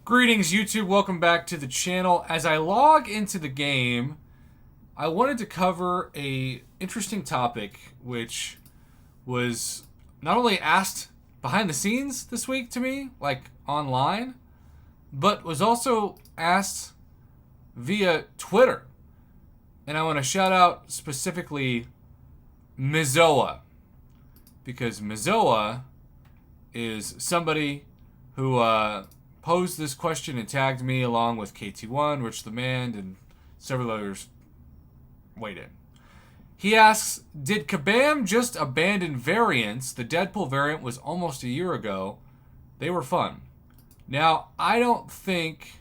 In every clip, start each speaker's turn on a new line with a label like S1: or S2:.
S1: Greetings, YouTube. Welcome back to the channel. As I log into the game, I wanted to cover a interesting topic, which was not only asked behind the scenes this week to me, like online, but was also asked via Twitter. And I want to shout out specifically Mizoa, because Mizoa is somebody who posed this question and tagged me along with KT1, Rich the Man, and several others weighed in. He asks, did Kabam just abandon variants? The Deadpool variant was almost a year ago. They were fun. Now, I don't think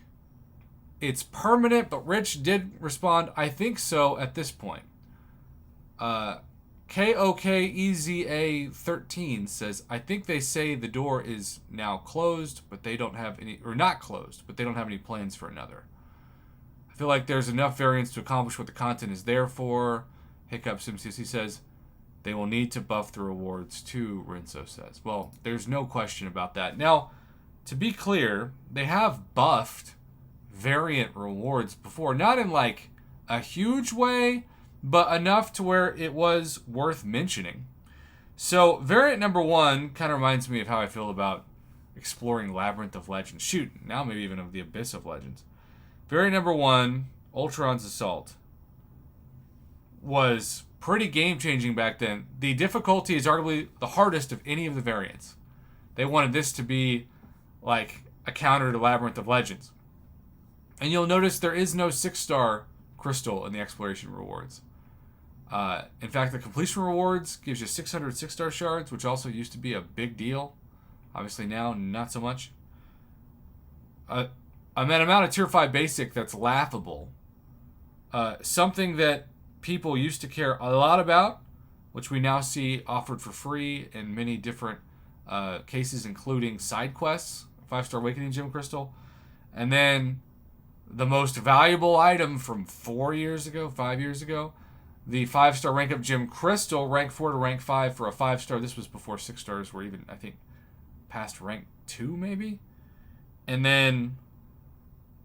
S1: it's permanent, but Rich did respond, I think so at this point. KOKEZA13 says, I think they say the door is now closed, but they don't have any, or not closed, but they don't have any plans for another. I feel like there's enough variants to accomplish what the content is there for. Hiccup SimCC says, they will need to buff the rewards too, Rinso says. Well, there's no question about that. Now, to be clear, they have buffed variant rewards before. Not in like a huge way, but enough to where it was worth mentioning. So, variant number one kind of reminds me of how I feel about exploring Labyrinth of Legends. Shoot, now maybe even of the Abyss of Legends. Variant number one, Ultron's Assault, was pretty game-changing back then. The difficulty is arguably the hardest of any of the variants. They wanted this to be like a counter to Labyrinth of Legends. And you'll notice there is no 6-star crystal in the exploration rewards. In fact, the completion rewards gives you 600 6-star shards, which also used to be a big deal. Obviously now, not so much. An amount of Tier 5 basic that's laughable. Something that people used to care a lot about, which we now see offered for free in many different cases, including side quests, 5-star Awakening Gem Crystal. And then the most valuable item from 5 years ago, the 5-star rank up Gem Crystal, rank 4 to rank 5 for a 5-star. This was before 6 stars were even, I think, past rank 2 maybe. And then,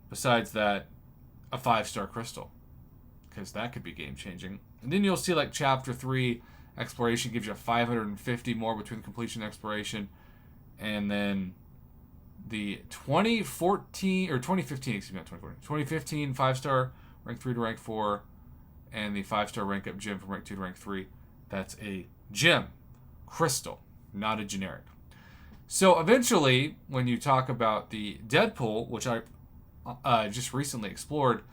S1: besides that, a 5-star crystal, because that could be game changing. And then you'll see like Chapter 3 exploration gives you 550 more between completion and exploration. And then the 2014 or 2015, excuse me, not 2014, 2015 5-star rank 3 to rank 4, and the 5-star rank up gem from rank 2 to rank 3. That's a gem crystal, not a generic. So eventually, when you talk about the Deadpool, which I just recently explored,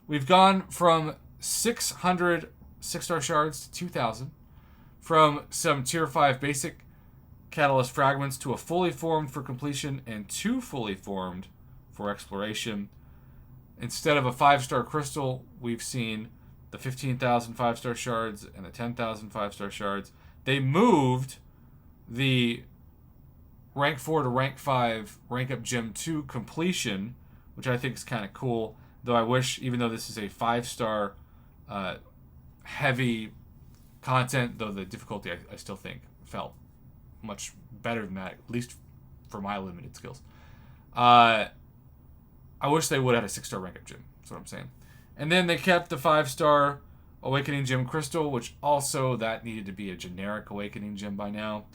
S1: we've gone from 600 6-star shards to 2,000, from some Tier 5 basic catalyst fragments to a fully formed for completion and 2 fully formed for exploration. Instead of a 5-star crystal, we've seen the 15,000 5-star shards and the 10,000 5-star shards. They moved the rank 4 to rank 5 rank up gem 2 completion, which I think is kind of cool. Though I wish, even though this is a 5-star heavy content, though the difficulty I still think felt much better than that, at least for my limited skills. I wish they would have had a 6-star rank up gem. That's what I'm saying. And then they kept the 5-star Awakening Gem Crystal, which also that needed to be a generic Awakening Gem by now.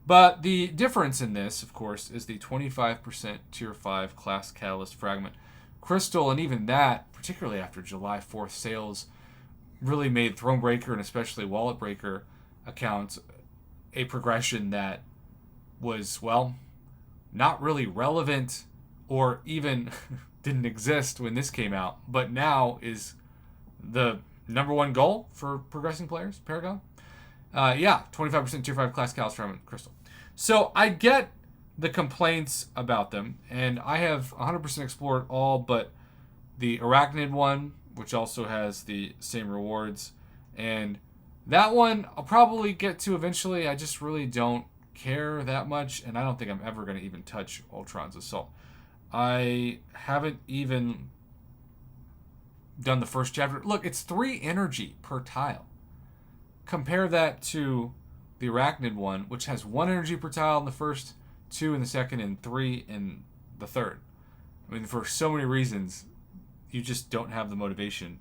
S1: But the difference in this, of course, is the 25% Tier 5 Class Catalyst Fragment Crystal, and even that, particularly after July 4th sales, really made Thronebreaker and especially Wallet Breaker accounts a progression that was, well, not really relevant or even didn't exist when this came out, but now is the number one goal for progressing players, Paragon. 25% Tier 5 Class Catalyst Fragment Crystal. So I get the complaints about them, and I have 100% explored all but the Arachnid one, which also has the same rewards. And that one I'll probably get to eventually. I just really don't care that much, and I don't think I'm ever going to even touch Ultron's Assault. I haven't even done the first chapter. Look, it's 3 energy per tile. Compare that to the Arachnid one, which has 1 energy per tile in the first, 2 in the second, and 3 in the third. I mean, for so many reasons, you just don't have the motivation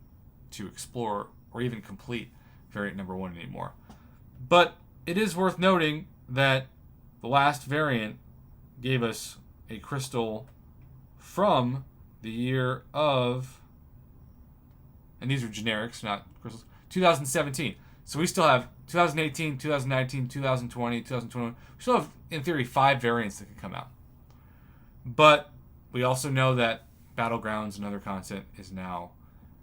S1: to explore or even complete variant number 1 anymore. But it is worth noting that the last variant gave us a crystal from the year of, and these are generics, not crystals, 2017. So we still have 2018, 2019, 2020, 2021. We still have, in theory, 5 variants that could come out. But we also know that Battlegrounds and other content is now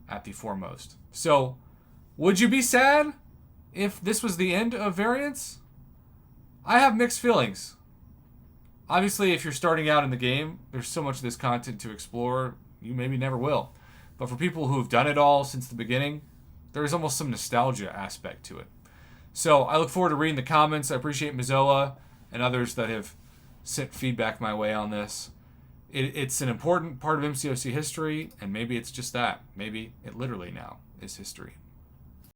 S1: at the foremost. So, would you be sad if this was the end of variants? I have mixed feelings. Obviously, if you're starting out in the game, there's so much of this content to explore, you maybe never will. But for people who have done it all since the beginning, there is almost some nostalgia aspect to it. So I look forward to reading the comments. I appreciate Mizoa and others that have sent feedback my way on this. It's an important part of MCOC history, and maybe it's just that. Maybe it literally now is history.